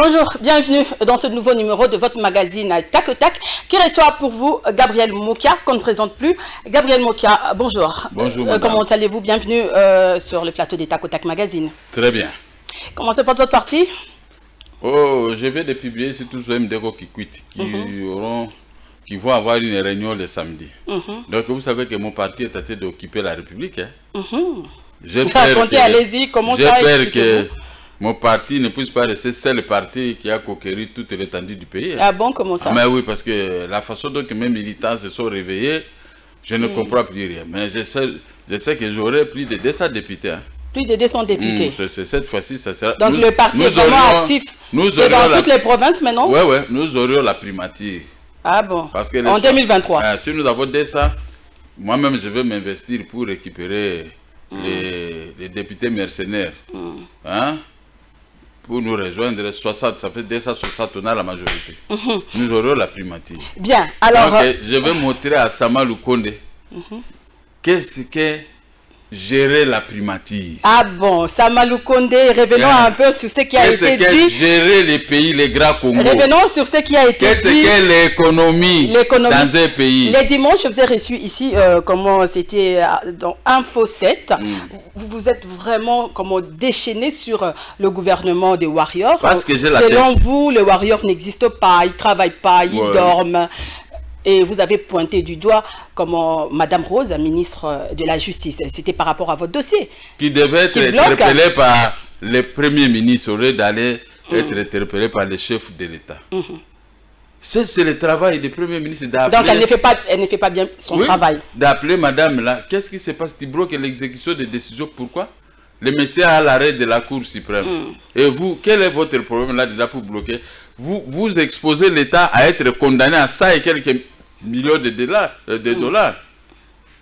Bonjour, bienvenue dans ce nouveau numéro de votre magazine Tac au Tac qui reçoit pour vous Gabriel Mokia, qu'on ne présente plus. Gabriel Mokia, bonjour. Bonjour, madame. Comment allez-vous? Bienvenue sur le plateau des Tac au Tac magazine. Très bien. Comment se porte votre parti? Oh, je vais de publier sur tous les MDGO qui quittent, qui vont avoir une réunion le samedi. Donc vous savez que mon parti est en train d'occuper la République. Hein. Racontez, allez-y, comment ça? J'espère que mon parti ne puisse pas rester seul parti qui a conquéri toute l'étendue du pays. Ah bon, comment ça? Ah, mais oui, parce que la façon dont mes militants se sont réveillés, je ne comprends plus rien. Mais je sais que j'aurai plus de 200 députés. Hein. Plus de 200 députés. Cette fois-ci, ça sera... Donc le parti est vraiment actif. C'est dans toutes les provinces maintenant? Oui, oui, nous aurions la primature. Ah bon? Parce que en 2023. Si nous avons 200, moi-même je vais m'investir pour récupérer les députés mercenaires. Hein? Pour nous rejoindre, 60, ça fait 260, on a la majorité. Nous aurons la primature. Bien, alors... Donc, je vais montrer à Sama Lukonde qu'est-ce que gérer la primature. Ah bon, Sama Lukonde, revenons un peu sur ce qui a été dit. Qu'est-ce que gérer les pays, les grands Congo. Revenons sur ce qui a été dit. Qu'est-ce que l'économie dans un pays. Les dimanches, je vous ai reçu ici, comment c'était dans Info 7. Vous êtes vraiment déchaîné sur le gouvernement des Warriors. Parce que j'ai la Selon vous, les Warriors n'existent pas, ils ne travaillent pas, ils dorment. Et vous avez pointé du doigt comme Madame Rose, ministre de la Justice. C'était par rapport à votre dossier. Qui devait être interpellé par le Premier ministre, au lieu d'aller être interpellé par le chef de l'État. C'est le travail du Premier ministre d'appeler... Donc elle ne fait pas bien son travail. D'appeler Madame là. Qu'est-ce qui se passe? Tu bloques l'exécution des décisions. Pourquoi? Le monsieur a l'arrêt de la Cour suprême. Et vous, quel est votre problème là-dedans pour bloquer? Vous exposez l'État à être condamné à ça et quelques millions de dollars.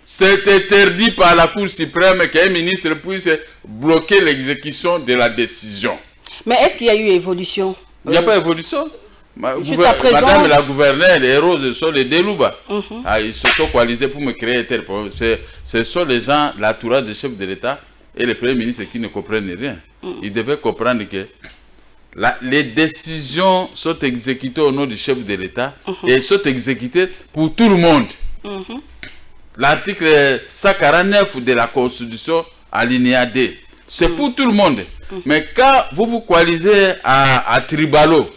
C'est interdit par la Cour suprême qu'un ministre puisse bloquer l'exécution de la décision. Mais est-ce qu'il y a eu évolution? Il n'y a pas d'évolution. Jusqu'à présent... Madame la gouverneure, les Roses sont les Delouba. Ils se sont coalisés pour me créer un tel problème. Ce sont les gens, l'entourage du chef de l'État et le Premier ministre qui ne comprennent rien. Ils devaient comprendre que les décisions sont exécutées au nom du chef de l'État et sont exécutées pour tout le monde. L'article 149 de la Constitution, alinéa D, c'est pour tout le monde. Mais quand vous vous coalisez à Tribalo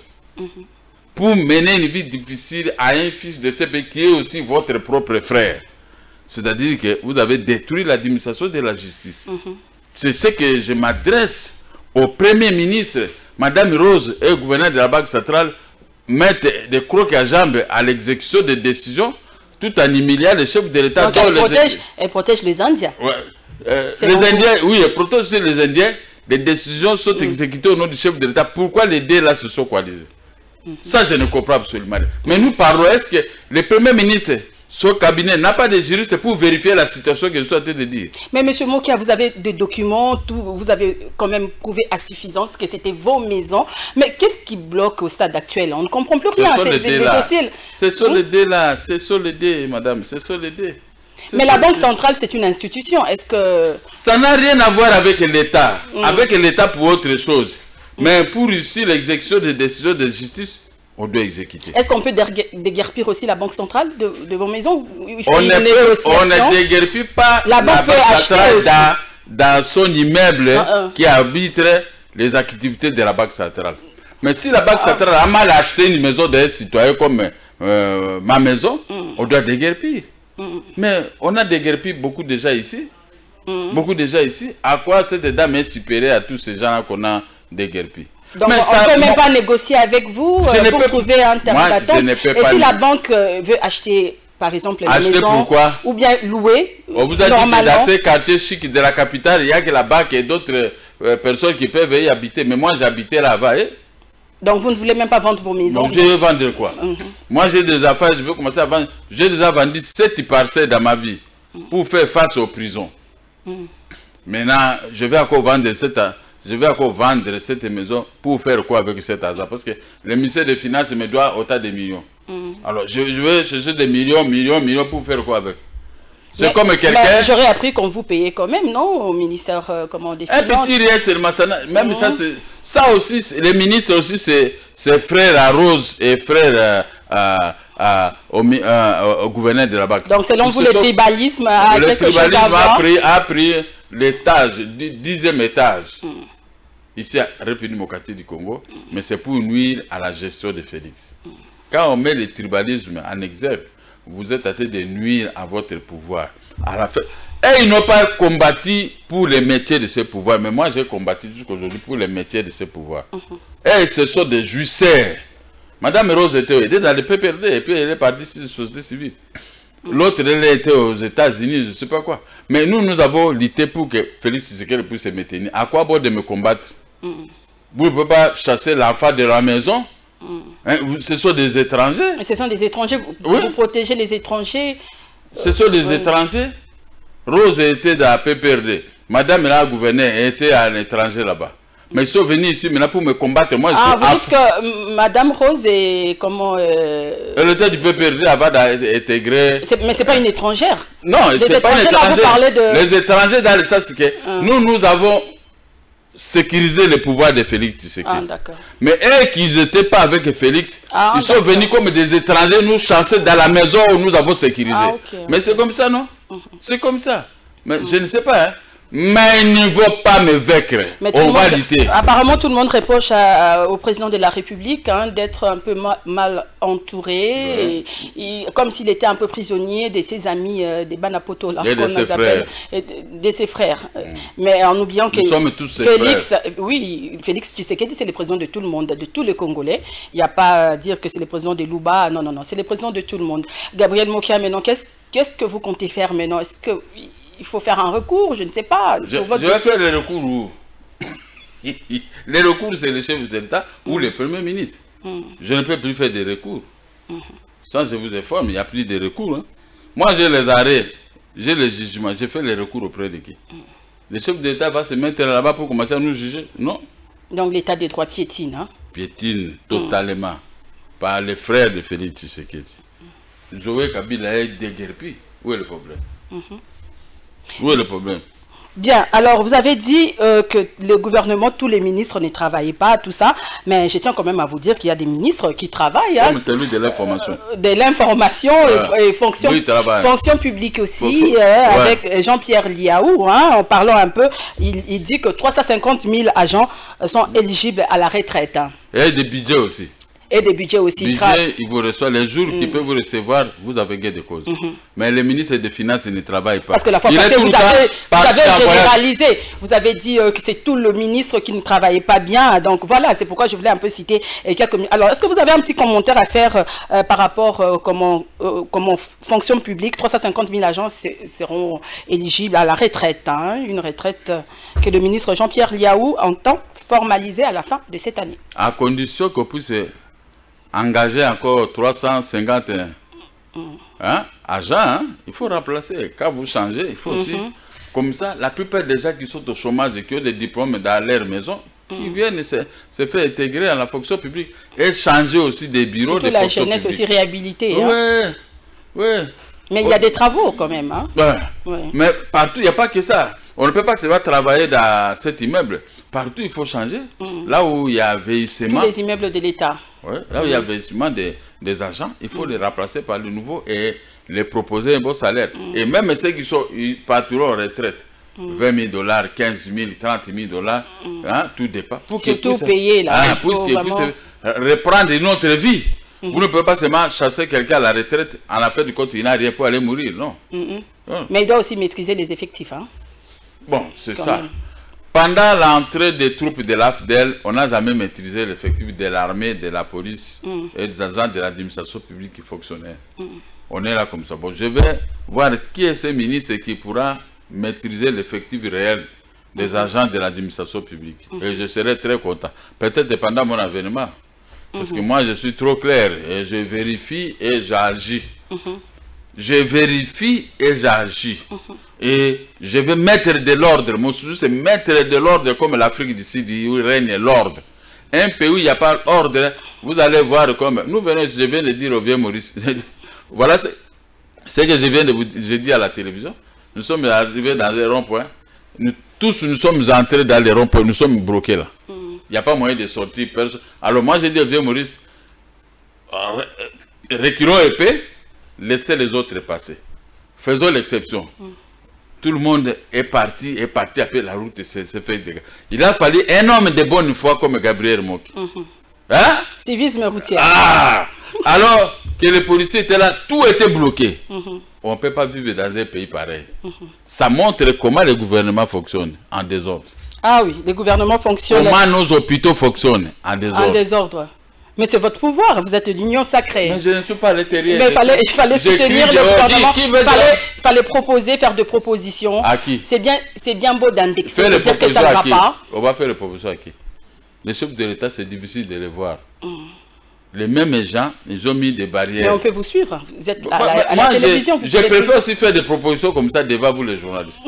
pour mener une vie difficile à un fils de ce pays qui est aussi votre propre frère, c'est-à-dire que vous avez détruit l'administration de la justice. C'est ce que je m'adresse au Premier ministre. Madame Rose et le gouverneur de la Banque centrale mettent des crocs à jambes à l'exécution des décisions tout en humiliant le chef de l'État. Donc elle protège les Indiens. Les Indiens, oui, elle protège les Indiens. Les décisions sont exécutées au nom du chef de l'État. Pourquoi les deux là se sont coalisés? Ça, je ne comprends absolument rien. Mais nous parlons, est-ce que le Premier ministre, son cabinet n'a pas de juriste pour vérifier la situation que je suis en train de dire? Mais M. Mokia, vous avez des documents, vous avez quand même prouvé à suffisance que c'était vos maisons. Mais qu'est-ce qui bloque au stade actuel? On ne comprend plus rien. Ce sont les dés là. Ce sont les dés, madame. Ce sont les dés. Mais la Banque centrale, c'est une institution. Est-ce que... Ça n'a rien à voir avec l'État. Avec l'État pour autre chose. Mais pour ici, l'exécution des décisions de justice, on doit exécuter. Est-ce qu'on peut déguerpir aussi la Banque centrale de vos maisons? On ne déguerpit pas la Banque centrale dans son immeuble qui arbitre les activités de la Banque centrale. Mais si la Banque centrale a mal acheté une maison d'un citoyen comme ma maison, on doit déguerpir. Mais on a déguerpi beaucoup déjà ici. Beaucoup déjà ici. À quoi cette dame est supérieure à tous ces gens qu'on a déguerpi? Donc on ne peut même pas négocier avec vous pour trouver un terrain d'attente. Et si la banque veut acheter, par exemple, une maison, ou bien louer, on vous a dit que dans ces quartiers chics de la capitale, il n'y a que la banque et d'autres personnes qui peuvent y habiter. Mais moi, j'habitais là-bas. Donc vous ne voulez même pas vendre vos maisons? Donc je vais vendre quoi? Moi, j'ai des affaires, je veux commencer à vendre. J'ai déjà vendu 7 parcelles dans ma vie pour faire face aux prisons. Maintenant, je vais encore vendre cette maison pour faire quoi avec cet argent? Parce que le ministère des Finances me doit autant de millions. Alors, je vais chercher des millions pour faire quoi avec? C'est comme quelqu'un... J'aurais appris qu'on vous payait quand même, non? Au ministère des Finances. Un petit rien seulement. Même ça aussi, les ministres aussi, c'est frère à Rose et frère au gouverneur de la BAC. Donc selon vous, le tribalisme a quelque chose à voir? A pris l'étage, 10e étage. Ici à République démocratique du Congo, mais c'est pour nuire à la gestion de Félix. Quand on met le tribalisme en exergue, vous êtes en train de nuire à votre pouvoir. À la fin, et ils n'ont pas combattu pour les métiers de ce pouvoir, mais moi j'ai combattu jusqu'à aujourd'hui pour les métiers de ce pouvoir. Et ce sont des jouisseurs. Madame Rose était aidée dans le PPRD et puis elle est partie sur la société civile. L'autre, elle était aux États-Unis, je ne sais pas quoi. Mais nous avons lutté pour que Félix Tshisekedi puisse se maintenir. À quoi bon de me combattre? Vous ne pouvez pas chasser l'enfant de la maison. Hein, ce sont des étrangers. Ce sont des étrangers. Vous protégez les étrangers. Ce sont des étrangers. Rose était dans la PPRD. Madame la gouverneure était à l'étranger là-bas. Mais ils sont venus ici maintenant pour me combattre. Moi, vous dites que Madame Rose est comment elle était du PPRD avant d'intégrer. Mais c'est pas une étrangère. Non, c'est pas une étrangère. Les étrangers dans le sens que nous avons sécurisé le pouvoir de Félix Tshisekedi. D'accord. Mais eux qui n'étaient pas avec Félix, ils sont venus comme des étrangers nous chasser dans la maison où nous avons sécurisé. Mais c'est comme ça, non? C'est comme ça. Mais je ne sais pas, hein. Mais ils ne vont pas me vaincre. On va lutter. Apparemment, tout le monde reproche au président de la République d'être un peu mal entouré, et comme s'il était un peu prisonnier de ses amis, des Banapoto, là, de ses frères. Mais en oubliant que nous sommes tous ses Félix, frères. Oui, Félix Tshisekedi, c'est le président de tout le monde, de tous les Congolais. Il n'y a pas à dire que c'est le président de Luba. Non, non, non, c'est le président de tout le monde. Gabriel Mokia, maintenant, qu'est-ce que vous comptez faire maintenant? Est-ce que il faut faire un recours? Je ne sais pas. Je vais faire le recours où? Les recours, c'est le chef de l'État ou le Premier ministre. Je ne peux plus faire des recours. Sans je vous informe, il n'y a plus de recours. Hein. Moi, j'ai les arrêts, j'ai les jugements, j'ai fait les recours auprès de qui? Le chef de l'État va se mettre là-bas pour commencer à nous juger? Non. Donc l'état des droits piétine, hein? Piétine totalement par les frères de Félix Tshisekedi. Joël Kabila est déguerpi. Où est le problème? Où est le problème? Bien, alors vous avez dit que le gouvernement, tous les ministres ne travaillaient pas, tout ça, mais je tiens quand même à vous dire qu'il y a des ministres qui travaillent. Comme celui de l'information. De l'information et fonction publique aussi, avec Jean-Pierre Liaou, en parlant un peu, il dit que 350 000 agents sont éligibles à la retraite. Et des budgets aussi. Et des budgets aussi. Budget, il vous reçoit les jours qu'il peut vous recevoir, vous avez gain de cause. Mais les ministres des Finances ne travaillent pas. Parce que la fois passée, vous avez généralisé. Vous avez dit que c'est tout le ministre qui ne travaillait pas bien. Donc voilà, c'est pourquoi je voulais un peu citer quelques... Alors, est-ce que vous avez un petit commentaire à faire par rapport comment fonction publique, 350 000 agents seront éligibles à la retraite. Une retraite que le ministre Jean-Pierre Liaou entend formaliser à la fin de cette année. À condition qu'on puisse engager encore 350 agents, il faut remplacer. Quand vous changez, il faut aussi... Comme ça, la plupart des gens qui sont au chômage et qui ont des diplômes dans leur maison, qui viennent se faire intégrer à la fonction publique et changer aussi des bureaux de fonction publique. Surtout la jeunesse aussi réhabilitée. Oui. Mais il y a des travaux quand même. Mais partout, il n'y a pas que ça. On ne peut pas que ça va travailler dans cet immeuble. Partout, il faut changer. Là où il y a vieillissement... Tous les immeubles de l'État. Là où il y a vieillissement des agents, il faut les remplacer par le nouveau et les proposer un bon salaire. Et même ceux qui partiront en retraite, 20 000 $, 15 000, 30 000 $, tout dépend. Pour qu'ils puissent payer là. Pour qu'ils puissent reprendre une autre vie. Vous ne pouvez pas seulement chasser quelqu'un à la retraite, en la fin du compte, il n'a rien pour aller mourir, non. Mais il doit aussi maîtriser les effectifs. Bon, c'est ça. Même. Pendant l'entrée des troupes de l'AFDEL, on n'a jamais maîtrisé l'effectif de l'armée, de la police et des agents de l'administration publique qui fonctionnaient. On est là comme ça. Bon, je vais voir qui est ce ministre qui pourra maîtriser l'effectif réel des agents de l'administration publique. Et je serai très content. Peut-être pendant mon avènement. Parce que moi, je suis trop clair. Et je vérifie et j'agis. Je vérifie et j'agis. Et je vais mettre de l'ordre. Mon sujet, c'est mettre de l'ordre comme l'Afrique du Sud, où règne l'ordre. Un pays où il n'y a pas d'ordre, vous allez voir comme... Nous venons, je viens de dire au vieux Maurice. Voilà, C'est que je viens de vous dire à la télévision. Nous sommes arrivés dans un rond-point. Nous sommes entrés dans les ronds-points. Nous sommes bloqués là. Il n'y a pas moyen de sortir. Alors moi, j'ai dit au vieux Maurice, reculons épée, laissez les autres passer. Faisons l'exception. Tout le monde est parti, après la route s'est fait dégâts. Il a fallu un homme de bonne foi comme Gabriel Moki. Hein? Civisme routier. Ah! Alors que les policiers étaient là, tout était bloqué. On ne peut pas vivre dans un pays pareil. Ça montre comment le gouvernement fonctionne en désordre. Ah oui, le gouvernement fonctionne. Comment nos hôpitaux fonctionnent en désordre. En désordre. Mais c'est votre pouvoir, vous êtes l'union sacrée. Mais je ne suis pas l'intérieur. Mais il fallait soutenir le gouvernement. Il fallait proposer, faire des propositions. À qui? C'est bien beau d'indexer, de dire que ça ne ne va pas. On va faire les propositions à qui? Les chefs de l'État, c'est difficile de les voir. Les mêmes gens, ils ont mis des barrières. Mais on peut vous suivre. Vous êtes à la télévision. Je préfère aussi faire des propositions comme ça devant vous les journalistes.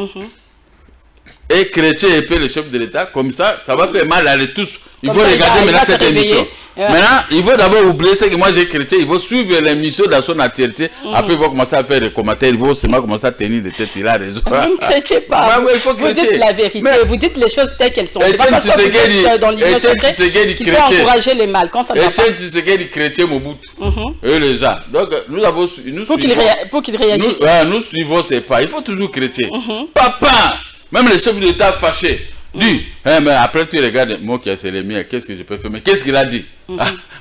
Et Chrétien et puis le chef de l'État, comme ça, ça va faire mal à les tous. Il faut regarder maintenant cette émission. Maintenant, il faut d'abord oublier ce que moi j'ai Chrétien. Il faut suivre l'émission dans son entièreté. Après, il va commencer à faire des commentaires. Il va seulement commencer à tenir des têtes. Il a raison. Vous ne chrétiez pas. Vous dites la vérité. Vous dites les choses telles qu'elles sont. C'est pas parce que vous êtes dans l'union secrète qu'il faut encourager les mal. Quand ça ne va pas. Etienne Tshisekedi chrétien Mobutu. Et les gens. Donc, nous avons. Pour qu'ils réagissent. Nous suivons ces pas. Il faut toujours chrétien. Papa! Même les chefs de l'État fâchés disent, mais après tu regardes, moi qui c'est les miens, qu'est-ce que je peux faire? Mais qu'est-ce qu'il a dit?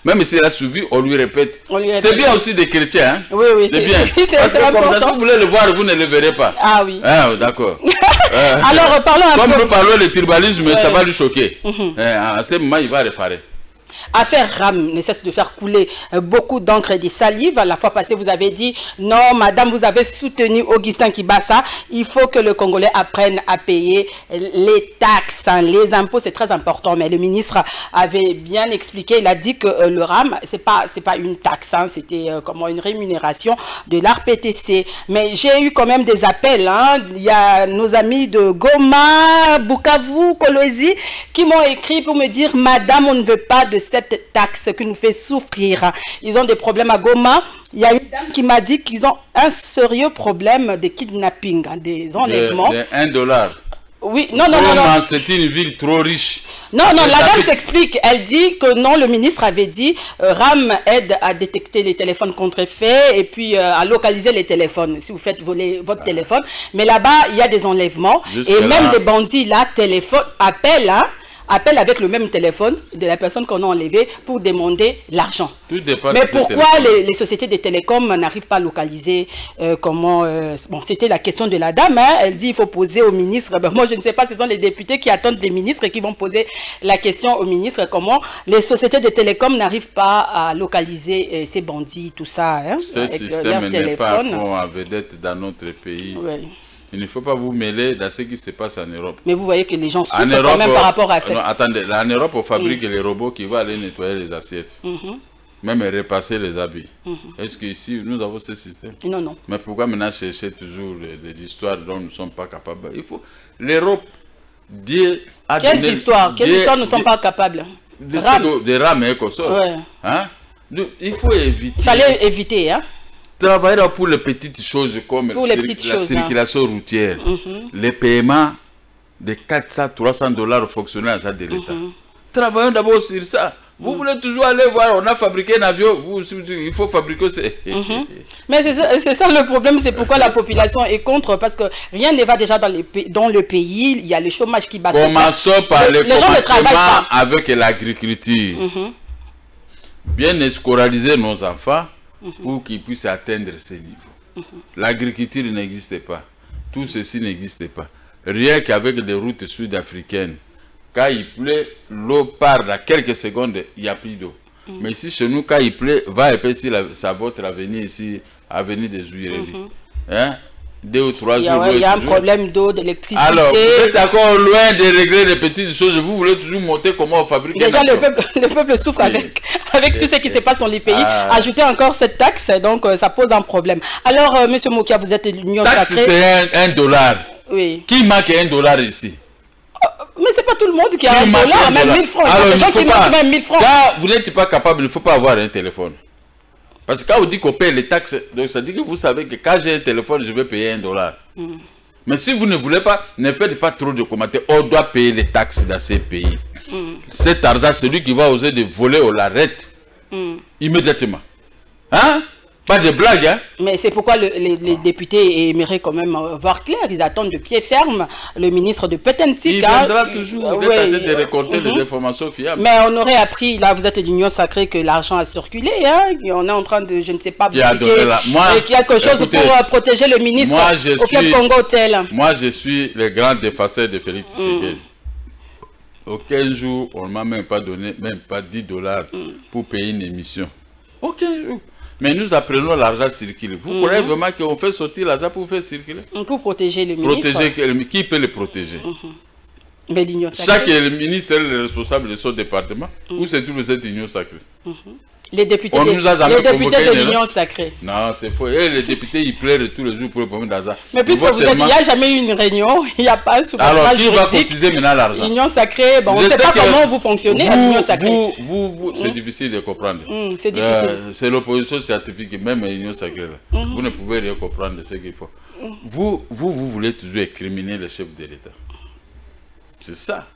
Même s'il a suivi, on lui répète. C'est bien aussi des chrétiens. Hein? Oui, c'est bien. Parce que comme ça, si vous voulez le voir, vous ne le verrez pas. Ah oui. Ah, d'accord. Alors, parlons un peu. Comme nous parlons de tribalisme, ça va lui choquer. À ce moment, il va réparer. Affaire RAM ne cesse de faire couler beaucoup d'encre et de salive. La fois passée, vous avez dit, non, madame, vous avez soutenu Augustin Kibasa. Il faut que le Congolais apprenne à payer les taxes, les impôts, c'est très important. Mais le ministre avait bien expliqué, il a dit que le RAM, c'est pas une taxe, hein, c'était comment une rémunération de l'ARPTC. Mais j'ai eu quand même des appels. Hein. Il y a nos amis de Goma, Bukavu, Kolwezi, qui m'ont écrit pour me dire, madame, on ne veut pas de cette taxe qui nous fait souffrir. Ils ont des problèmes à Goma. Il y a une dame qui m'a dit qu'ils ont un sérieux problème de kidnapping, des enlèvements. De $1. Oui, non. C'est une ville trop riche. Non, la dame s'explique. Elle dit que non, le ministre avait dit RAM aide à détecter les téléphones contrefaits et puis à localiser les téléphones si vous faites voler votre téléphone. Mais là-bas, il y a des enlèvements et même les bandits là, appelle avec le même téléphone de la personne qu'on a enlevée pour demander l'argent. Mais pourquoi les sociétés de télécom n'arrivent pas à localiser comment... bon, c'était la question de la dame. Hein, elle dit qu'il faut poser au ministre. Ben, moi, je ne sais pas, ce sont les députés qui attendent des ministres et qui vont poser la question au ministre. Comment les sociétés de télécom n'arrivent pas à localiser ces bandits, tout ça. Hein, ce système n'est pas en vedette dans notre pays. Oui. Il ne faut pas vous mêler dans ce qui se passe en Europe. Mais vous voyez que les gens souffrent quand même par rapport à ça. Attendez, en Europe, on fabrique les robots qui vont aller nettoyer les assiettes. Même repasser les habits. Est-ce qu'ici, nous avons ce système? Non. Mais pourquoi maintenant chercher toujours des histoires dont nous ne sommes pas capables? Il faut... L'Europe, Dieu a donné... Quelles histoires nous ne sommes pas capables? Des rames et comme ça. Ouais. Hein? Il faut éviter. Il fallait éviter, hein? Travailler pour les petites choses comme la circulation routière, les paiements de $400-300 aux fonctionnaires de l'État. Travaillons d'abord sur ça. Vous voulez toujours aller voir, on a fabriqué un avion, il faut fabriquer... Mais c'est ça le problème, c'est pourquoi la population est contre, parce que rien ne va déjà dans le pays, il y a le chômage qui bat. Commençons par le commencement avec l'agriculture. Bien escolariser nos enfants, pour qu'ils puissent atteindre ces niveaux. L'agriculture n'existe pas. Tout ceci n'existe pas. Rien qu'avec des routes sud-africaines. Quand il pleut, l'eau part dans quelques secondes, il n'y a plus d'eau. Mais ici, chez nous, quand il pleut, va épaissir votre avenir ici, avenir des Huirévis. 2 ou 3 jours. Il y a un problème d'eau, d'électricité. Alors, vous êtes encore loin de régler les petites choses. Vous voulez toujours monter comment on fabrique. Déjà, le peuple souffre avec tout ce qui se passe dans les pays. Ajouter encore cette taxe, donc ça pose un problème. Alors, M. Mokia, vous êtes l'union sacrée. Taxe, c'est $1. Oui. Qui manque $1 ici? Mais c'est pas tout le monde qui a $1, même 1000 francs. Alors, il y a des gens qui manquent même 1000 francs. Quand vous n'êtes pas capable, il ne faut pas avoir un téléphone. Parce que quand on dit qu'on paye les taxes, donc ça dit que vous savez que quand j'ai un téléphone, je vais payer $1. Mais si vous ne voulez pas, ne faites pas trop de commentaires. On doit payer les taxes dans ces pays. Cet argent, celui qui va oser de voler, on l'arrête immédiatement. Hein? Pas de blague, hein? Mais c'est pourquoi les députés aimeraient quand même voir clair. Ils attendent de pied ferme le ministre de Petensic. Il viendra toujours de récolter des informations fiables. Mais on aurait appris, là vous êtes d'Union Sacrée, que l'argent a circulé. Hein? Et on est en train de, je ne sais pas, qu'il y a quelque chose pour protéger le ministre au Club Congo Hotel. Moi je suis le grand défenseur de Félix Tshisekedi. Aucun jour, on ne m'a même pas donné, même pas $10 pour payer une émission. Aucun jour. Mais nous apprenons l'argent circuler. Vous croyez vraiment qu'on fait sortir l'argent pour faire circuler? Pour protéger le ministre. Qui peut le protéger? Mais l'Union Sacrée. Chaque ministre est le responsable de son département. Ou c'est tout cette Union Sacrée? Les députés de l'Union Sacrée. Non, c'est faux. Et les députés, ils pleurent tous les jours pour le problème d'argent. Mais puisque vous êtes, il n'y a jamais eu une réunion, il n'y a pas un soupçonnage juridique. Alors, qui va cotiser maintenant l'argent? L'Union Sacrée, bon, on ne sait pas comment vous fonctionnez à l'Union Sacrée. C'est difficile de comprendre. C'est difficile. C'est l'opposition scientifique, même à l'Union Sacrée. Vous ne pouvez rien comprendre de ce qu'il faut. Vous voulez toujours incriminer le chef de l'État. C'est ça.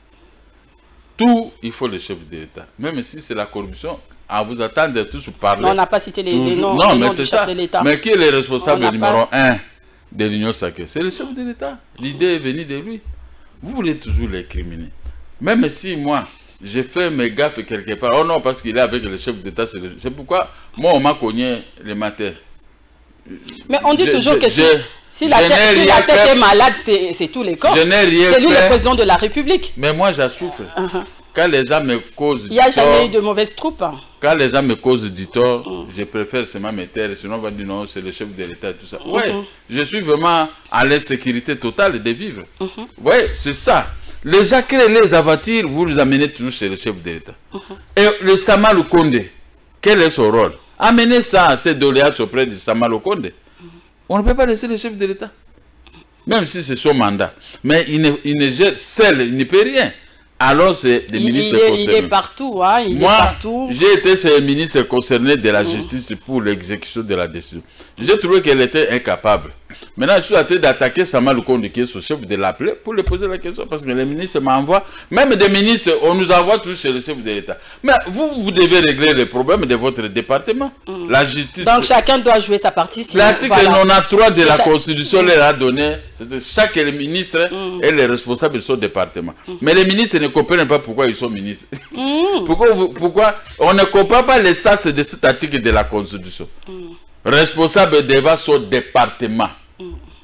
Tout, il faut le chef de l'État. Même si c'est la corruption, on vous attend de tous parler. Non, on n'a pas cité les noms du chef de l'État. Mais qui est le responsable numéro 1 de l'Union Sacrée? C'est le chef de l'État. L'idée est venue de lui. Vous voulez toujours l'incriminer. Même si moi, j'ai fait mes gaffes quelque part. Oh non, parce qu'il est avec le chef d'État. C'est pourquoi moi, on m'a cogné le matin. Mais on dit toujours que si la tête est malade, c'est tous les corps. Je n'ai rien fait. C'est lui le président de la République. Mais moi, j'en souffre. Quand les gens me causent du tort... Il n'y a jamais eu de mauvaises troupes. Quand les gens me causent du tort, je préfère seulement me taire. Sinon, on va dire non, c'est le chef de l'État et tout ça. Oui, je suis vraiment à l'insécurité totale de vivre. Oui, c'est ça. Les gens créent les avatires, vous les amenez toujours chez le chef de l'État. Et le Sama Lukonde, quel est son rôle? Amenez ça, ces doléances auprès du Sama Lukonde. On ne peut pas laisser le chef de l'État. Même si c'est son mandat. Mais il ne gère seul, il ne peut rien. Alors c'est des ministres concernés. Il est partout, hein, Moi, j'ai été ce ministre concerné de la justice pour l'exécution de la décision. J'ai trouvé qu'elle était incapable. Maintenant, je suis en train d'attaquer Sama Lukonde, qui est son chef, de l'appeler pour lui poser la question. Parce que les ministres m'envoient, même des ministres, on nous envoie tous chez le chef de l'État. Mais vous devez régler les problèmes de votre département. La justice. Donc chacun doit jouer sa partie. L'article 93 de la Constitution leur a donné, chaque ministre est le responsable de son département. Mais les ministres ne comprennent pas pourquoi ils sont ministres. Pourquoi on ne comprend pas l'essence de cet article de la Constitution. Responsable devant son département.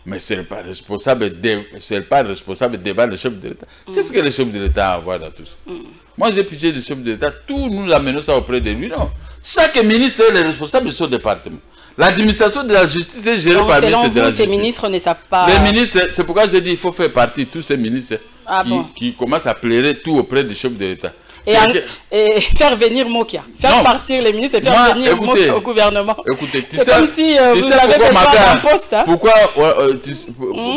Mais ce n'est pas responsable devant le chef de l'État. Qu'est-ce que le chef de l'État a à voir dans tout ça? Moi, j'ai pitié du chef de l'État. Tout nous amenons ça auprès de lui. Non. Chaque ministre est le responsable de son département. L'administration de la justice est gérée par le ministre de la justice. Ces ministres ne savent pas... Les ministres, c'est pourquoi je dis qu'il faut faire partie de tous ces ministres qui commencent à plaider tout auprès du chef de l'État. Et faire venir Mokia, faire partir les ministres et faire venir Mokia au gouvernement. Écoutez, c'est comme si vous avez besoin d'un poste. Hein?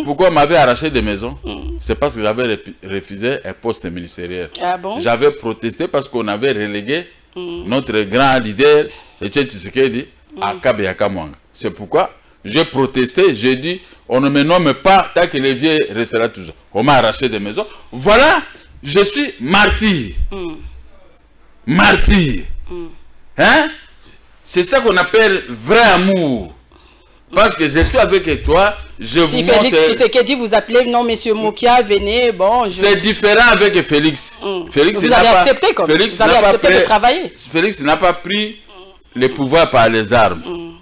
Pourquoi on m'avait arraché des maisons? C'est parce que j'avais refusé un poste ministériel. Ah bon? J'avais protesté parce qu'on avait relégué notre grand leader, Etienne Tshisekedi, à Kabeyaka Mwanga. C'est pourquoi j'ai protesté, j'ai dit, on ne me nomme pas tant que les vieux restera toujours. On m'a arraché des maisons. Voilà. Je suis martyr. Martyr. Hein? C'est ça qu'on appelle vrai amour. Parce que je suis avec toi, je vous montre... Si Félix Tshisekedi vous appelez, non, monsieur Mokia, venez, bon... C'est différent avec Félix. Félix vous avez accepté comme Félix, vous avez accepté de travailler. Félix n'a pas pris le pouvoir par les armes.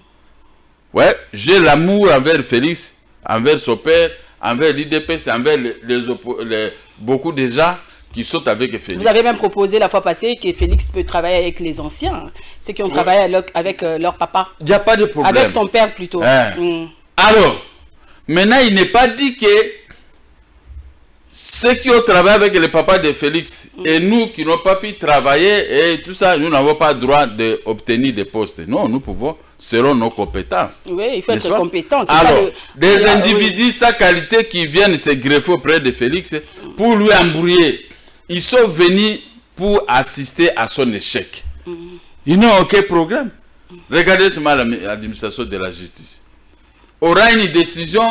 Ouais, j'ai l'amour envers Félix, envers son père, envers l'IDPS, envers beaucoup de gens qui sont avec Félix. Vous avez même proposé la fois passée que Félix peut travailler avec les anciens, ceux qui ont travaillé avec leur papa. Il n'y a pas de problème. Avec son père plutôt. Alors, maintenant il n'est pas dit que ceux qui ont travaillé avec le papa de Félix et nous qui n'ont pas pu travailler et tout ça, nous n'avons pas le droit d'obtenir des postes. Non, nous pouvons, selon nos compétences. Oui, il faut être compétent. Alors, des individus sans qualité qui viennent se greffer auprès de Félix pour lui embrouiller. Ils sont venus pour assister à son échec. Ils n'ont aucun programme. Regardez seulement l'administration de la justice. Aura une décision,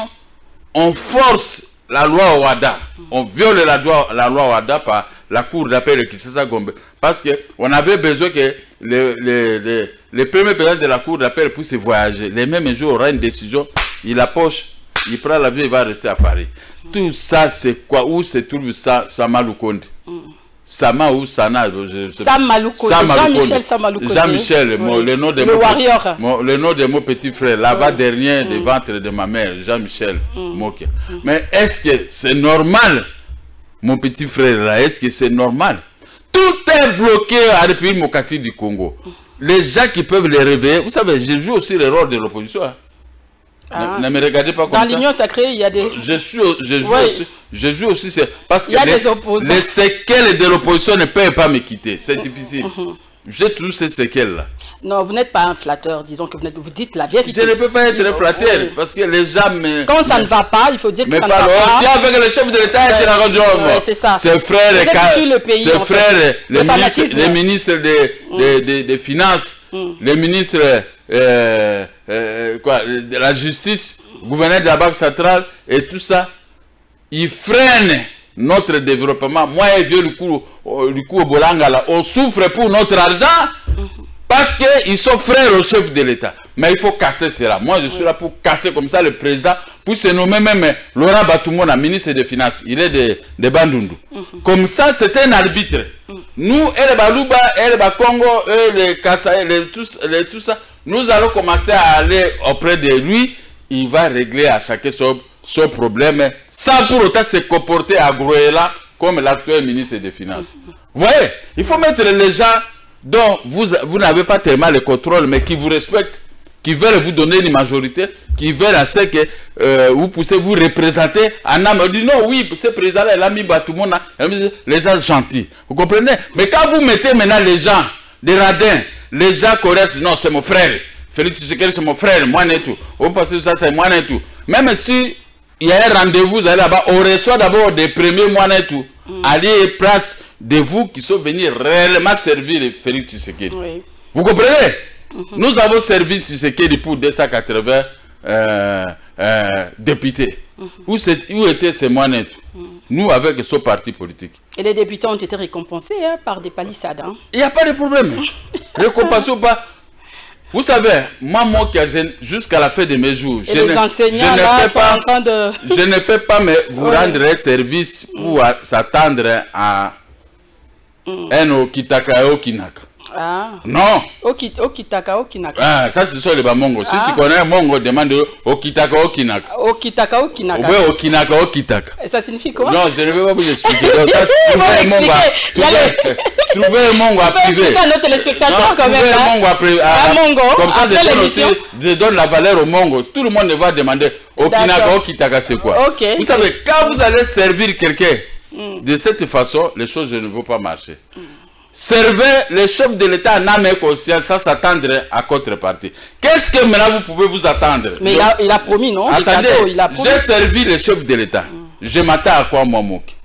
on force la loi Ouada. On viole la loi Ouada par la cour d'appel de Kinshasa Gombe. Parce qu'on avait besoin que les premiers présidents de la cour d'appel puissent voyager. Les mêmes jours, aura une décision, il la poche, il prend l'avion, il va rester à Paris. Tout ça, c'est quoi? Où se trouve ça, Sama Lukonde? Sama ou Sana? Jean-Michel Samaloukonde. Jean-Michel, le nom de warrior. Le nom de mon petit frère, l'avant-dernier des ventres de ma mère, Jean-Michel Mokia. Mais est-ce que c'est normal, mon petit frère là? Est-ce que c'est normal? Tout est bloqué à la République démocratique du Congo. Les gens qui peuvent les réveiller, vous savez, je joue aussi le rôle de l'opposition. Ne me regardez pas comme ça. Dans l'Union sacrée, il y a des... Je joue aussi parce que les séquelles de l'opposition ne peuvent pas me quitter. C'est difficile. J'ai toujours ces séquelles-là. Non, vous n'êtes pas un flatteur, disons que vous dites la vérité. Je ne peux pas être un flatteur parce que les gens me... Quand ça ne va pas, il faut dire que ça ne va pas. Mais avec le chef de l'État et la radio, c'est ça. Ses frères, les ministres des Finances, les ministres de la Justice, gouverneur de la Banque centrale et tout ça, ils freinent notre développement. Moi, et vieux du coup au Bolangala, on souffre pour notre argent parce qu'ils sont frères au chef de l'État. Mais il faut casser cela. Moi, je suis là pour casser comme ça le président, pour se nommer même Laurent Batoumona, ministre des Finances. Il est de Bandundu. Comme ça, c'est un arbitre. Nous, et les Balouba, et les Bakongo, et les Kassaï, tout ça, nous allons commencer à aller auprès de lui. Il va régler à chacun son problème, sans pour autant se comporter à Groela comme l'actuel ministre des Finances. Vous voyez, il faut mettre les gens dont vous n'avez pas tellement le contrôle, mais qui vous respectent, qui veulent vous donner une majorité, qui veulent à ce que vous puissiez vous représenter en âme. On dit non, oui, ce président-là, il a mis Batoumona, les gens gentils. Vous comprenez? Mais quand vous mettez maintenant les gens, des radins, les gens corrects, non, c'est mon frère. Félix Tshisekedi, c'est mon frère, moi et tout. On passe ça, c'est moi et tout. Même si il y a un rendez-vous, vous allez là-bas, on reçoit d'abord des premiers mois et tout. Allez place de vous qui sont venus réellement servir Félix Tshisekedi. Oui. Vous comprenez? Nous avons servi Tshisekedi pour 280 députés. Où étaient ces mois et tout? Nous, avec ce parti politique. Et les députés ont été récompensés par des palissades. Il n'y a pas de problème. Récompensés ou pas? Vous savez, moi qui jusqu'à la fin de mes jours, je ne peux pas vous rendre service pour s'attendre à un Okitaka et Okinaka. Ah. Non. Okitaka, Okinaka. Ah, ça c'est sur les Bamongo. Si tu connais un Mongo, demande Okitaka, Okinaka. Okitaka, Okinaka. Oui, Okinaka, Okitaka. Et ça signifie quoi? Non, je ne vais pas vous expliquer. Trouver un Mongo à privé. Expliquer à nos téléspectateurs quand même. Un Mongo. Comme ça, je donne la valeur au Mongo. Tout le monde va demander Okinaka, Okitaka, c'est quoi? Vous savez, quand vous allez servir quelqu'un de cette façon, les choses ne vont pas marcher. Servez le chef de l'État en âme et conscience sans s'attendre à contrepartie. Qu'est-ce que maintenant vous pouvez vous attendre? Mais il a promis, non? Attendez, j'ai servi le chef de l'État. Je m'attends à quoi, moi, Moki?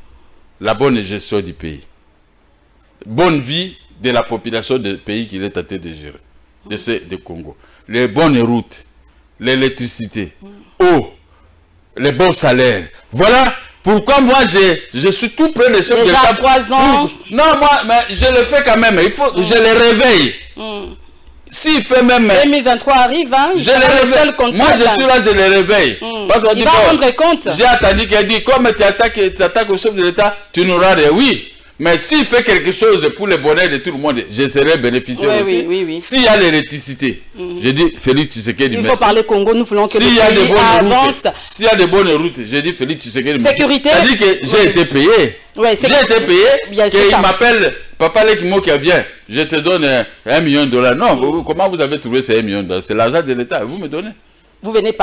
La bonne gestion du pays. Bonne vie de la population du pays qu'il est tenté de gérer, de Congo. Les bonnes routes, l'électricité, eau, les bons salaires. Voilà. Pourquoi moi je suis tout près des chefs de l'État? 3 ans. Non, moi, mais je le fais quand même. Il faut, je les réveille. S'il fait même... 2023 arrive, hein, je les réveille. Moi, je suis là, je les réveille. Parce qu'on dit, il va rendre compte. J'ai attendu qu'il dit, comme tu attaques au chef de l'État, tu n'auras rien. Oui. Mais s'il fait quelque chose pour le bonheur de tout le monde, je serai bénéficiaire aussi. Oui. S'il y a l'électricité, je dis Félix Tshisekedi. Il faut parler Congo, nous voulons que le pays avance. S'il y a de bonnes routes, je dis Félix Tshisekedi. Sécurité. Ça dit que j'ai été payé. J'ai été payé. Qu'il m'appelle Papa Lekimo qui vient. Je te donne $1 million. Non, comment vous avez trouvé ces $1 million? C'est l'argent de l'État. Vous me donnez. Vous venez de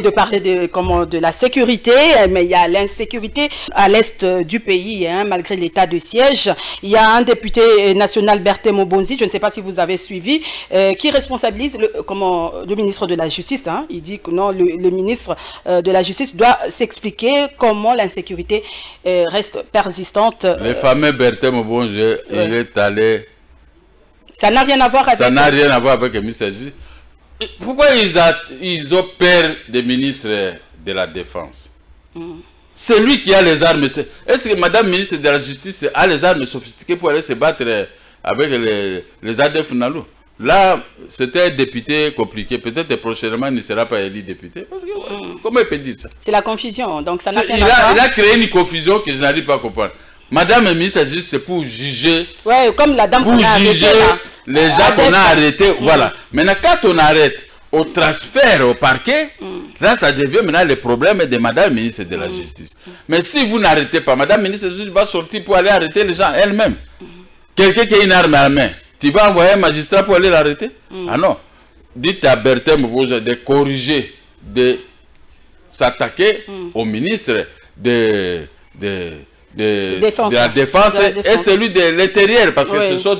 parler de la sécurité, mais il y a l'insécurité à l'est du pays, hein, malgré l'état de siège. Il y a un député national, Berthe Mobonzi, je ne sais pas si vous avez suivi, qui responsabilise le ministre de la Justice. Hein. Il dit que non, le ministre de la Justice doit s'expliquer comment l'insécurité reste persistante. Le fameux Berthe Mobonzi, il est allé Ça n'a rien à voir avec... Ça n'a rien à voir avec le ministre de la Justice. Pourquoi ils ont peur des ministres de la Défense? C'est lui qui a les armes. Est-ce que Madame ministre de la Justice a les armes sophistiquées pour aller se battre avec les ADF Nalou? Là, c'était un député compliqué. Peut-être prochainement, il ne sera pas élu député. Parce que, comment il peut dire ça? C'est la confusion. Donc, ça n'a rien à voir. Il a créé une confusion que je n'arrive pas à comprendre. Madame la ministre de la Justice, c'est pour juger. Ouais, comme la dame pour juger les gens qu'on a arrêtés. Voilà. Maintenant, quand on arrête au transfert au parquet, là, ça devient maintenant le problème de Madame ministre de la Justice. Mais si vous n'arrêtez pas, Madame ministre de la Justice va sortir pour aller arrêter les gens elle-même. Quelqu'un qui a une arme à la main, tu vas envoyer un magistrat pour aller l'arrêter? Ah non. Dites à Bertin de corriger, de s'attaquer au ministre de la défense et celui de l'intérieur, parce que ce sont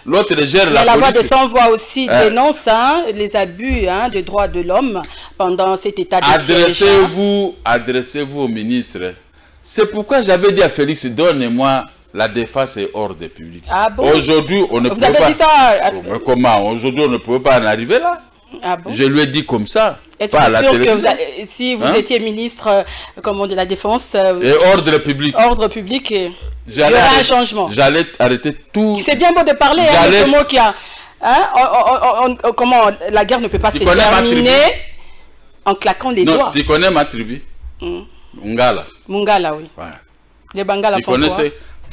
l'autre gère la police. La voix de sans voix aussi dénonce les abus des droits de l'homme pendant cet état de siège. Adressez-vous au ministre. C'est pourquoi j'avais dit à Félix, donne-moi la défense et ordre public. Ah bon? Aujourd'hui, on ne peut pas... Vous avez dit ça? Comment? Aujourd'hui, on ne peut pas en arriver là. Ah bon? Je lui ai dit comme ça. Êtes-vous sûr que si vous étiez ministre de la Défense et ordre public, il y aurait un changement? J'allais arrêter tout. C'est bien beau de parler de ce mot qui a... comment la guerre ne peut pas se terminer en claquant les doigts. Tu connais ma tribu? Mungala. Mungala, oui. Ouais. Les Bangala font quoi?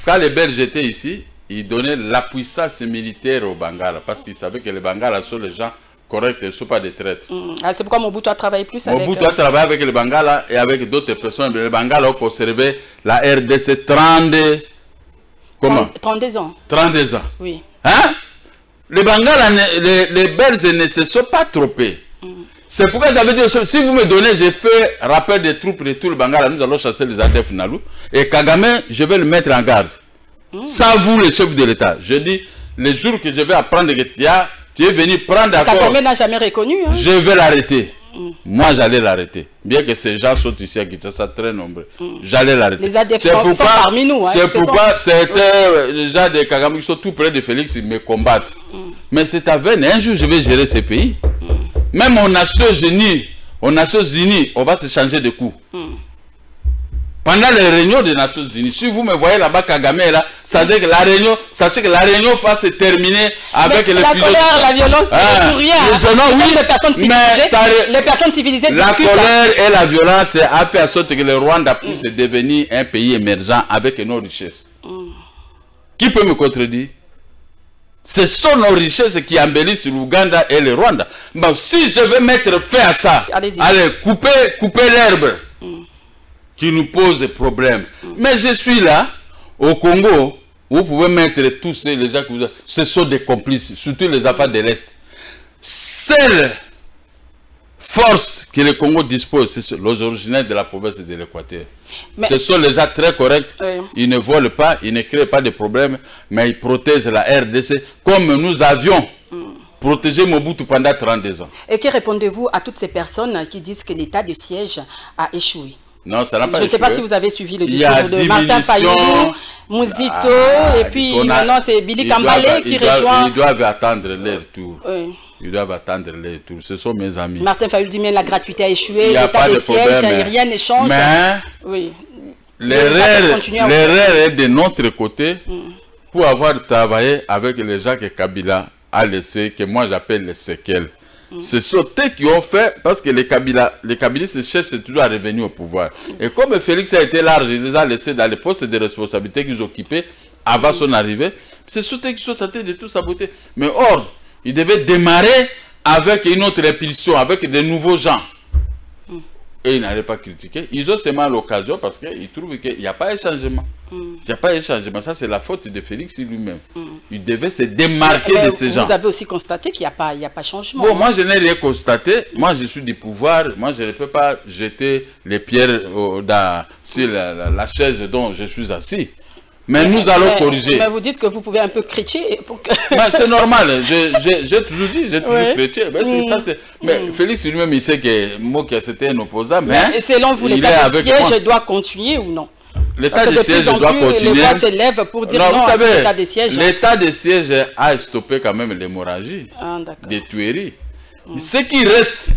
Quand les Belges étaient ici, ils donnaient la puissance militaire aux Bangala parce qu'ils savaient que les Bangala sont les gens corrects et ne sont pas des traîtres. C'est pourquoi Mobutu a travaillé plus avec... Mobutu a travaillé avec les Bangala et avec d'autres personnes. Les Bangala ont conservé la RDC 32... Comment? 32 ans. 32 ans. Oui. Hein? Les Bangala, les Belges ne se sont pas trompés. C'est pourquoi j'avais dit, si vous me donnez, j'ai fait rappel des troupes de tout le Bangala, nous allons chasser les ADF Nalou. Et Kagame, je vais le mettre en garde. Sans vous, le chef de l'État. Je dis, les jours que je vais apprendre que tu es venu prendre accord. Kagame n'a jamais reconnu. Je vais l'arrêter. Moi, j'allais l'arrêter. Bien que ces gens sont ici à Kinshasa, très nombreux. J'allais l'arrêter. Les ADF sont parmi nous. C'est pourquoi certains gens de Kagame qui sont tout près de Félix, ils me combattent. Mais c'est à veine. Un jour, je vais gérer ces pays. Même aux Nations Unies, on va se changer de coup. Pendant les réunions des Nations Unies, si vous me voyez là-bas, Kagame est là, sachez que la réunion va se terminer avec le la colère, la violence, c'est rien. Les personnes civilisées la colère et la violence a fait en sorte que le Rwanda puisse devenir un pays émergent avec nos richesses. Qui peut me contredire? Ce sont nos richesses qui embellissent l'Ouganda et le Rwanda. Mais si je veux mettre fin à ça, allez, couper l'herbe qui nous pose problème. Mais je suis là, au Congo, vous pouvez mettre tous les gens que vous avez. Ce sont des complices, surtout les affaires de l'Est. Seule force que le Congo dispose, c'est les originaires de la province de l'Équateur. Ce sont les gens très corrects. Ils ne volent pas, ils ne créent pas de problèmes, mais ils protègent la RDC comme nous avions protégé Mobutu pendant 32 ans. Et que répondez-vous à toutes ces personnes qui disent que l'état de siège a échoué? Non, ça n'a pas échoué. Je ne sais pas si vous avez suivi le discours de Martin Fayulu, Mouzito, et puis maintenant c'est Billy Kambale qui rejoint. Ils doivent attendre leur tour. Ils doivent attendre leur tour. Ce sont mes amis. Martin Fayulu dit mais la gratuité a échoué, l'état de siège, rien ne change. Mais oui. L'erreur est de notre côté pour avoir travaillé avec les gens que Kabila a laissé, que moi j'appelle les séquelles. Ce sont eux qui ont fait, parce que les Kabilistes cherchent toujours à revenir au pouvoir. Et comme Félix a été large, il les a laissés dans les postes de responsabilité qu'ils occupaient avant son arrivée. Ce sont eux qui sont tentés de tout saboter. Mais or, ils devaient démarrer avec une autre impulsion, avec de nouveaux gens. Et ils n'allaient pas critiquer. Ils ont seulement l'occasion parce qu'ils trouvent qu'il n'y a pas de changement. Il n'y a pas de changement. Ça, c'est la faute de Félix lui-même. Il devait se démarquer de ces gens. Vous avez aussi constaté qu'il n'y a pas de changement. Bon, moi, je n'ai rien constaté. Moi, je suis du pouvoir. Moi, je ne peux pas jeter les pierres sur la chaise dont je suis assis. Mais nous allons corriger. Mais vous dites que vous pouvez un peu critiquer. C'est normal. J'ai toujours dit, j'ai toujours critiqué. Mais Félix lui-même, il sait que moi, c'était un opposant. Mais selon vous, l'état de siège doit continuer ou non? l'état de siège doit continuer. Les voix s'élèvent pour dire non à l'état de siège. L'état de siège a stoppé quand même l'hémorragie des tueries. Ce qui reste,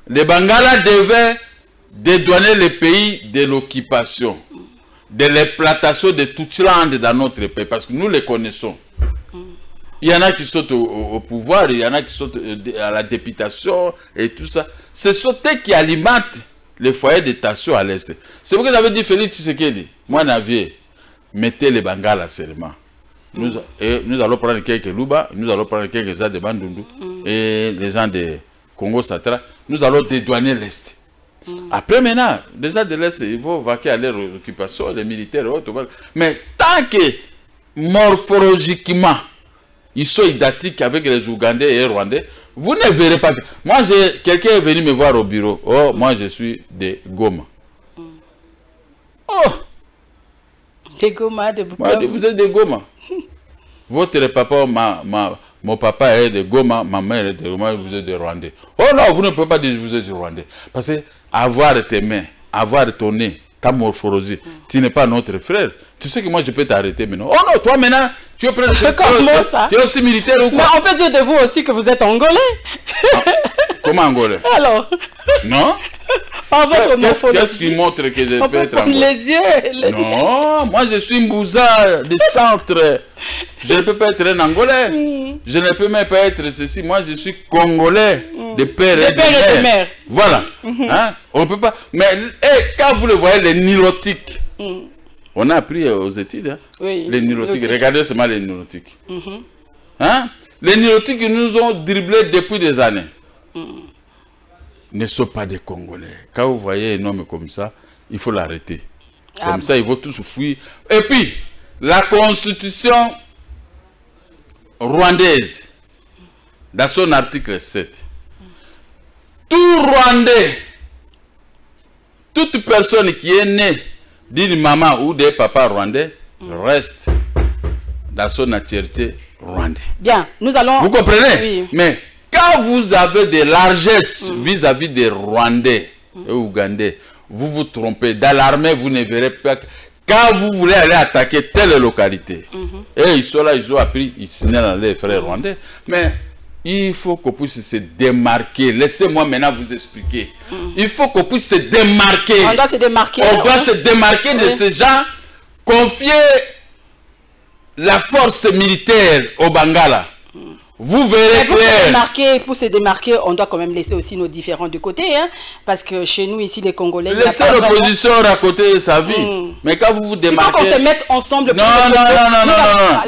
les Bangala devaient dédouaner le pays de l'occupation, de l'exploitation de toute langue dans notre pays, parce que nous les connaissons. Il y en a qui sont au pouvoir, il y en a qui sont à la députation et tout ça. Ce sont eux qui alimentent les foyers de tension à l'Est. C'est pourquoi j'avais dit Félix Tshisekedi, moi Navier, mettez les Bangala seulement. Nous allons prendre quelques Luba, nous allons prendre quelques gens de Bandundu et les gens de Congo Satra, nous allons dédouaner l'Est. Après maintenant, les gens de l'Est, ils vont vaquer à leur occupation, les militaires et autres. Mais tant que morphologiquement, ils sont identiques avec les Ougandais et les Rwandais, vous ne verrez pas que... Moi, quelqu'un est venu me voir au bureau. Oh, moi, je suis de Goma. Oh! De Goma, de Bukavu. Vous êtes de Goma. Votre papa, mon papa est de Goma, ma mère est de Goma, vous êtes de Rwandais. Oh non, vous ne pouvez pas dire que vous êtes de Rwandais. Parce que avoir tes mains, avoir ton nez, ta morphologie, tu n'es pas notre frère. Tu sais que moi, je peux t'arrêter maintenant. Oh non, toi maintenant, tu es prêt de... Tu es aussi militaire ou quoi? Mais on peut dire de vous aussi que vous êtes angolais. Ah, comment angolais? Alors? Non? Qu'est-ce qui montre que je peux être angolais? Les yeux. Non, moi je suis Mbouza du centre. Je ne peux pas être un angolais. Je ne peux même pas être ceci. Moi je suis congolais de père et de mère. Voilà. Hein? On ne peut pas. Mais quand vous le voyez, les nilotiques. On a appris aux études, hein? Oui, les nilotiques. Regardez seulement les nilotiques. Hein? Les nilotiques nous ont dribblés depuis des années. Ne sont pas des Congolais. Quand vous voyez un homme comme ça, il faut l'arrêter. Comme ça, ils vont tous fuir. Et puis, la constitution rwandaise, dans son article 7, tout Rwandais, toute personne qui est née d'une maman ou d'un papa rwandais reste dans son nationalité rwandaise. Bien, nous allons... Vous comprenez? Oui. Mais quand vous avez des largesses vis-à-vis des Rwandais et Ougandais, vous vous trompez. Dans l'armée, vous ne verrez pas. Quand vous voulez aller attaquer telle localité, et ils sont là, ils ont appris, ils signalent les frères rwandais, mais il faut qu'on puisse se démarquer. Laissez-moi maintenant vous expliquer. Il faut qu'on puisse se démarquer. On doit se démarquer. On doit se démarquer de ces gens, confier la force militaire au Bangala. Vous verrez clair. Pour se démarquer, on doit quand même laisser aussi nos différents de côté. Hein, parce que chez nous, ici, les Congolais... Laissez l'opposition raconter sa vie. Mais quand vous vous démarquez... Il faut qu'on se mette ensemble. Non.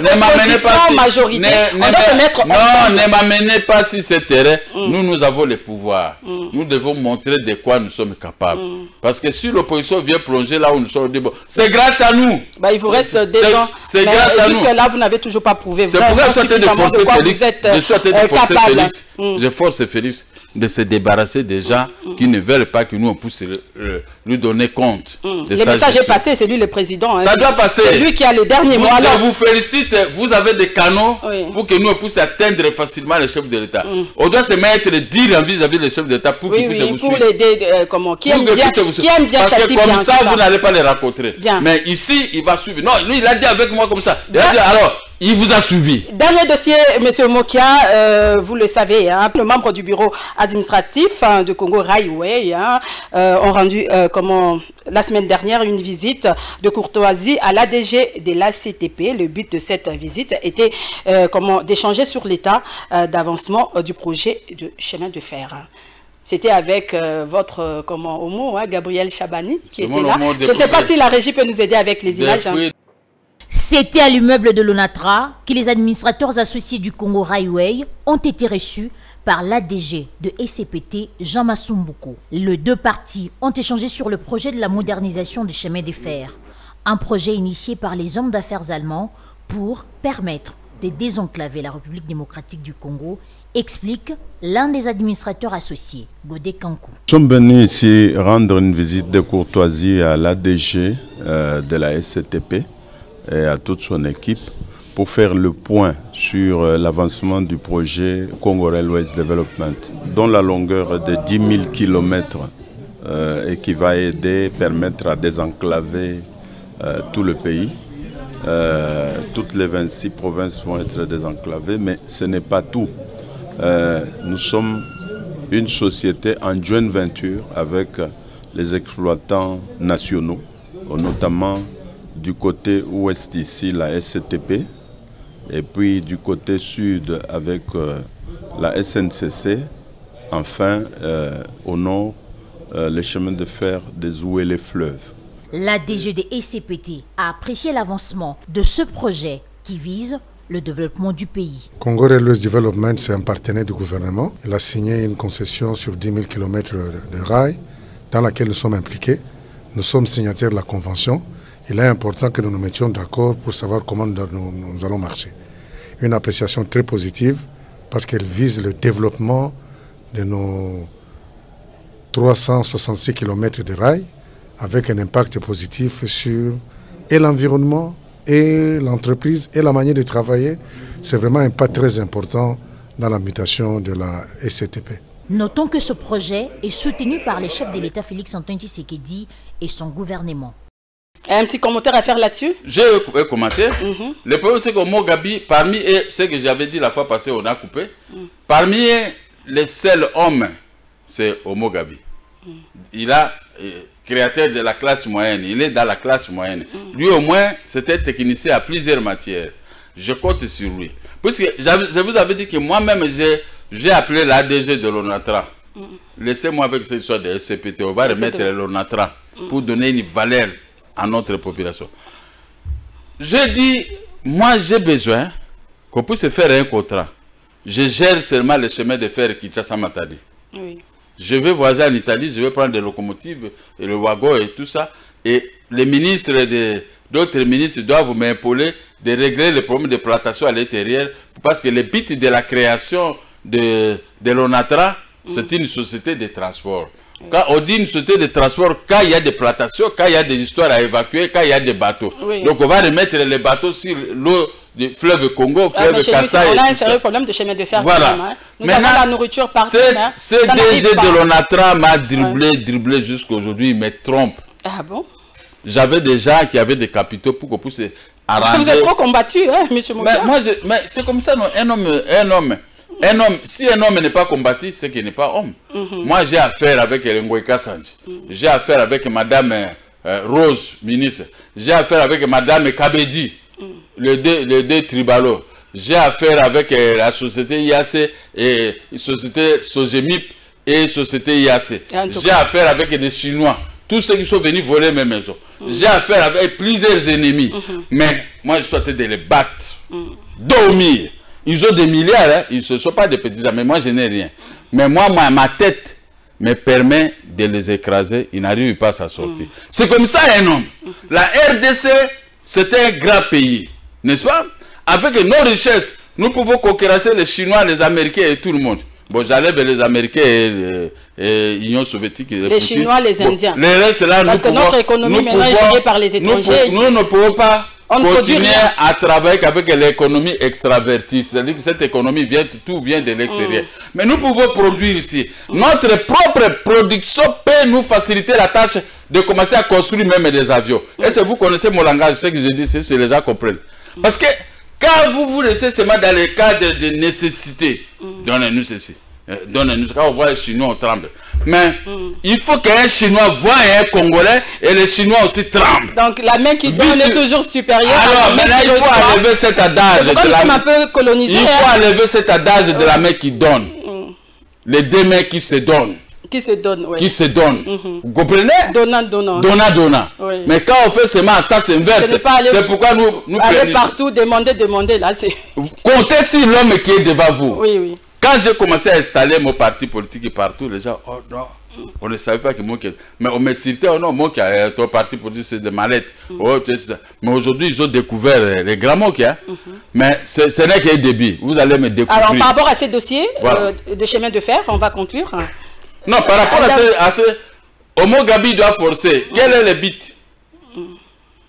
Ne m'amenez pas... majorité. Ne m'amenez pas sur ce terrain. Nous avons le pouvoir. Nous devons montrer de quoi nous sommes capables. Parce que si l'opposition vient plonger là où nous sommes... C'est grâce à nous. Il vous reste des gens. C'est grâce à nous. Jusque-là, vous n'avez toujours pas prouvé. C'est pourquoi je suis de forcer Félix. Je suis de forcer Félix. Je force Félix de se débarrasser des gens qui ne veulent pas que nous on puisse lui donner compte. Le message est passé, c'est lui le président. Ça doit passer. C'est lui qui a le dernier mot. Je vous félicite, vous avez des canaux pour que nous on puisse atteindre facilement les chefs de l'État. On doit se mettre et dire vis-à-vis des chefs de l'État pour qu'ils puissent vous suivre. Pour l'aider, qui aime bien parce que comme ça, vous n'allez pas les rencontrer. Mais ici, il va suivre. Non, lui, il a dit avec moi comme ça. Il a dit alors... Il vous a suivi. Dernier dossier, M. Mokia, vous le savez, hein, le membre du bureau administratif de Congo Railway ont rendu la semaine dernière une visite de courtoisie à l'ADG de l'ACTP. Le but de cette visite était d'échanger sur l'état d'avancement du projet de chemin de fer. C'était avec votre homo, Gabriel Chabani, qui était là. Je ne sais pas si la régie peut nous aider avec les images. C'était à l'immeuble de l'ONATRA que les administrateurs associés du Congo Railway ont été reçus par l'ADG de SCPT, Jean Masumbuko. Les deux parties ont échangé sur le projet de la modernisation du chemin de fer, un projet initié par les hommes d'affaires allemands pour permettre de désenclaver la République démocratique du Congo, explique l'un des administrateurs associés, Godé Kankou. Nous sommes venus ici rendre une visite de courtoisie à l'ADG de la SCTP et à toute son équipe pour faire le point sur l'avancement du projet Congo Railways Development, dont la longueur est de 10 000 km et qui va permettre à désenclaver tout le pays. Toutes les 26 provinces vont être désenclavées, mais ce n'est pas tout. Nous sommes une société en joint venture avec les exploitants nationaux, notamment du côté ouest ici la SCTP, et puis du côté sud avec la SNCC, enfin au nord les chemins de fer des Ouélé-Fleuves. La DG de SCPT a apprécié l'avancement de ce projet qui vise le développement du pays. Congo Railways Development, c'est un partenaire du gouvernement. Il a signé une concession sur 10 000 km de rails dans laquelle nous sommes impliqués. Nous sommes signataires de la convention. Il est important que nous nous mettions d'accord pour savoir comment nous allons marcher. Une appréciation très positive parce qu'elle vise le développement de nos 366 km de rails avec un impact positif sur l'environnement et l'entreprise et la manière de travailler. C'est vraiment un pas très important dans la mutation de la SCTP. Notons que ce projet est soutenu par les chefs de l'État Félix Antoine Tshisekedi et son gouvernement. Un petit commentaire à faire là-dessus? J'ai un commentaire. Le problème, c'est que Mogabi, parmi ce que j'avais dit la fois passée, on a coupé. Parmi les seuls hommes, c'est Mogabi. Il a créateur de la classe moyenne, il est dans la classe moyenne. Lui au moins, c'était technicien à plusieurs matières. Je compte sur lui. Puisque je vous avais dit que moi-même, j'ai appelé l'ADG de l'ONATRA. Laissez-moi avec cette histoire de SCPT, on va remettre l'ONATRA pour donner une valeur à notre population. Je dis, moi j'ai besoin qu'on puisse faire un contrat. Je gère seulement le chemin de fer Kinshasa-Matadi. Oui. Je vais voyager en Italie, je vais prendre des locomotives, et le wagon et tout ça. Et les ministres, d'autres ministres doivent m'épauler de régler les problèmes de plantation à l'intérieur. Parce que le but de la création de l'ONATRA, c'est une société de transport. Quand on dit une société de transport, quand il y a des plantations, quand il y a des histoires à évacuer, quand il y a des bateaux. Oui. Donc on va remettre les bateaux sur l'eau du fleuve Congo, fleuve Kassai. On a un sérieux problème de chemin de fer. Voilà. Même, hein. Nous avons la nourriture partout. Ce DG de l'ONATRA m'a dribblé jusqu'à aujourd'hui, il me trompe. Ah bon? J'avais des gens qui avaient des capitaux pour qu'on puisse arranger. Vous êtes trop combattu, hein, monsieur Moga. Mais c'est comme ça, non? Un homme, si un homme n'est pas combattu, c'est qu'il n'est pas homme. Moi, j'ai affaire avec Ngoué Kassanji. J'ai affaire avec Madame Rose, ministre. J'ai affaire avec Madame Kabedi, les deux tribalos. J'ai affaire avec la société IAC et la société Sogemip et la société IAC. J'ai affaire avec des Chinois. Tous ceux qui sont venus voler mes maisons. J'ai affaire avec plusieurs ennemis. Mais moi, je souhaitais de les battre. Dormir. Ils ont des milliards, hein? Ils ne sont pas des petits amis, moi je n'ai rien. Mais moi, ma tête me permet de les écraser, ils n'arrivent pas à s'en sortir. C'est comme ça un homme. La RDC, c'est un grand pays, n'est-ce pas? Avec nos richesses, nous pouvons concurrencer les Chinois, les Américains et tout le monde. Bon, j'enlève les Américains et l'Union soviétique. Les Chinois, les Indiens. Les restes là, parce que notre économie maintenant est gérée par les étrangers. Nous ne pouvons pas continuer à travailler avec l'économie extravertie. C'est-à-dire que cette économie tout vient de l'extérieur. Mais nous pouvons produire ici. Notre propre production peut nous faciliter la tâche de commencer à construire même des avions. Est-ce que vous connaissez mon langage? Ce que je dis, c'est que les gens comprennent. Parce que quand vous vous laissez seulement dans le cadre de nécessité, donnez-nous ceci. Quand on voit les Chinois, on tremble. Mais il faut qu'un Chinois voie un Congolais et les Chinois aussi tremblent. Donc la main qui donne est toujours supérieure. Alors maintenant il faut enlever cet adage. Comme nous sommes un peu colonisés. Il faut enlever cet adage de la main qui donne. Les deux mains qui se donnent. Qui se donnent, oui. Qui se donnent. Vous comprenez? Donnant, donnant. Donnant, donnant. Oui. Mais quand on fait seulement ça, c'est inverse. C'est pourquoi nous aller partout, demander, là, c'est... Comptez sur l'homme qui est devant vous. Oui, oui. Quand j'ai commencé à installer mon parti politique partout, les gens, oh non, on ne savait pas que moi, mais on me citait, oh non, moi, ton parti politique, c'est des mallettes. Oh, mais aujourd'hui, ils ont découvert les grands mots qu'il y a. Mais ce n'est qu'un début. Vous allez me découvrir. Alors, par rapport à ces dossiers de chemin de fer, on va conclure. Non, par rapport à ce Homo Gabi doit forcer. Quel est le but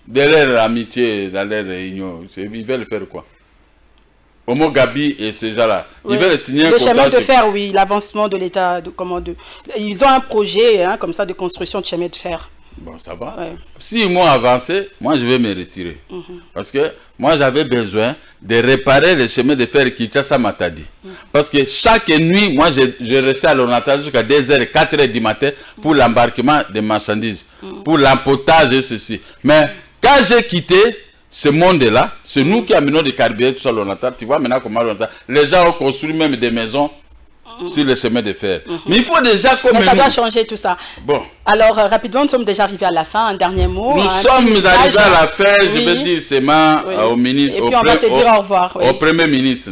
de leur amitié, dans leur réunion? Ils veulent faire quoi? Homo Gabi et ces gens-là, ils veulent signer un contrat. Le chemin de fer, oui, l'avancement de l'État. Ils ont un projet comme ça de construction de chemin de fer. Bon, ça va. Ouais. 6 mois avancés, moi je vais me retirer. Parce que moi j'avais besoin de réparer le chemin de fer Kinshasa-Matadi. Parce que chaque nuit, moi je restais à l'Onatra jusqu'à 2h, 4h du matin pour l'embarquement des marchandises, pour l'empotage et ceci. Mais quand j'ai quitté ce monde-là, c'est nous qui amenons des carburants tout ça à l'Onatra. Tu vois maintenant comment l'Onatra, les gens ont construit même des maisons sur le chemin de fer. Mais il faut déjà comme... Mais ça doit changer tout ça. Bon. Alors, rapidement, nous sommes déjà arrivés à la fin. Un dernier mot. Nous sommes arrivés à la fin. Je vais dire seulement au ministre. Et puis on va se dire au revoir. Au Premier ministre.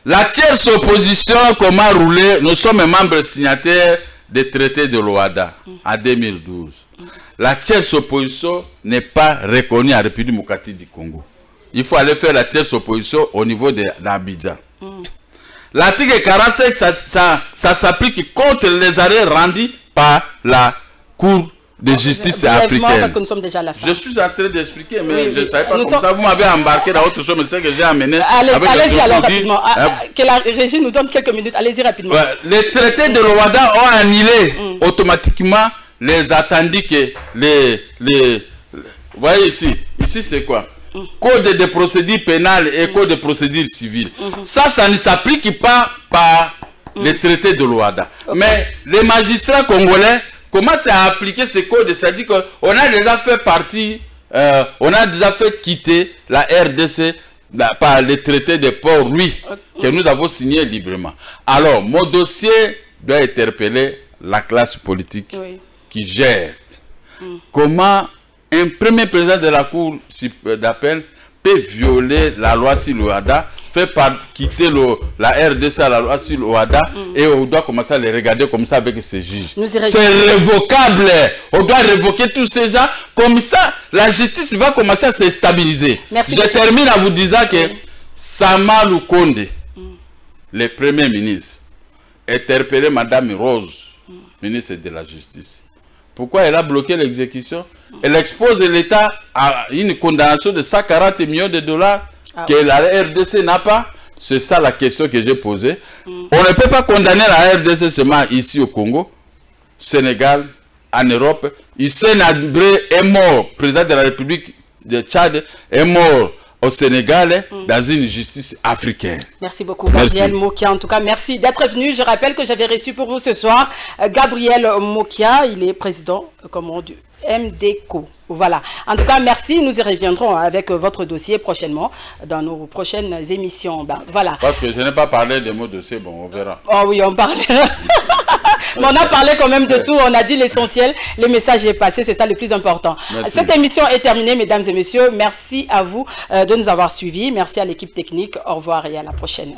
La tierce opposition, comment rouler? Nous sommes membres signataires des traités de l'OADA en 2012. La tierce opposition n'est pas reconnue à la République démocratique du Congo. Il faut aller faire la tierce opposition au niveau de l'Abidjan. L'article 45, ça s'applique contre les arrêts rendus par la Cour de justice africaine. Parce que nous sommes déjà à la fin. Je suis en train d'expliquer, mais je ne savais pas comme ça. Vous m'avez embarqué dans autre chose, mais c'est que j'ai amené. Allez-y alors rapidement. Que la régie nous donne quelques minutes. Allez-y rapidement. Les traités de l'OADA ont annulé automatiquement les attendus que vous voyez ici. Ici, c'est quoi? Code de procédure pénale et code de procédure civile. Ça ne s'applique pas par les traités de l'OADA. Mais les magistrats congolais commencent à appliquer ce code. C'est-à-dire qu'on a déjà fait partie, on a déjà fait quitter la RDC par les traités de Port-Louis que nous avons signé librement. Alors, mon dossier doit interpeller la classe politique qui gère. Comment un premier président de la Cour d'appel peut violer la loi sur l'OADA, fait quitter la RDC à la loi sur l'OADA, et on doit commencer à les regarder comme ça avec ces juges. C'est révocable. On doit révoquer tous ces gens. Comme ça, la justice va commencer à se stabiliser. Je termine en vous disant que Sama Lukonde, le premier ministre, interpellé Madame Rose, ministre de la Justice. Pourquoi elle a bloqué l'exécution? Elle expose l'État à une condamnation de 140 millions de dollars que la RDC n'a pas. C'est ça la question que j'ai posée. On ne peut pas condamner la RDC seulement ici au Congo, Sénégal, en Europe. Hissène Habré est mort, président de la République de Tchad, est mort au Sénégal, dans une justice africaine. Merci beaucoup, Gabriel Mokia. En tout cas, merci d'être venu. Je rappelle que j'avais reçu pour vous ce soir Gabriel Mokia. Il est président, du MDCO. Voilà. En tout cas, merci. Nous y reviendrons avec votre dossier prochainement, dans nos prochaines émissions. Voilà. Parce que je n'ai pas parlé de mon dossier, bon, on verra. Oh oui, on parlait. Mais on a parlé quand même de tout. On a dit l'essentiel. Le message est passé. C'est ça le plus important. Merci. Cette émission est terminée, mesdames et messieurs. Merci à vous de nous avoir suivis. Merci à l'équipe technique. Au revoir et à la prochaine.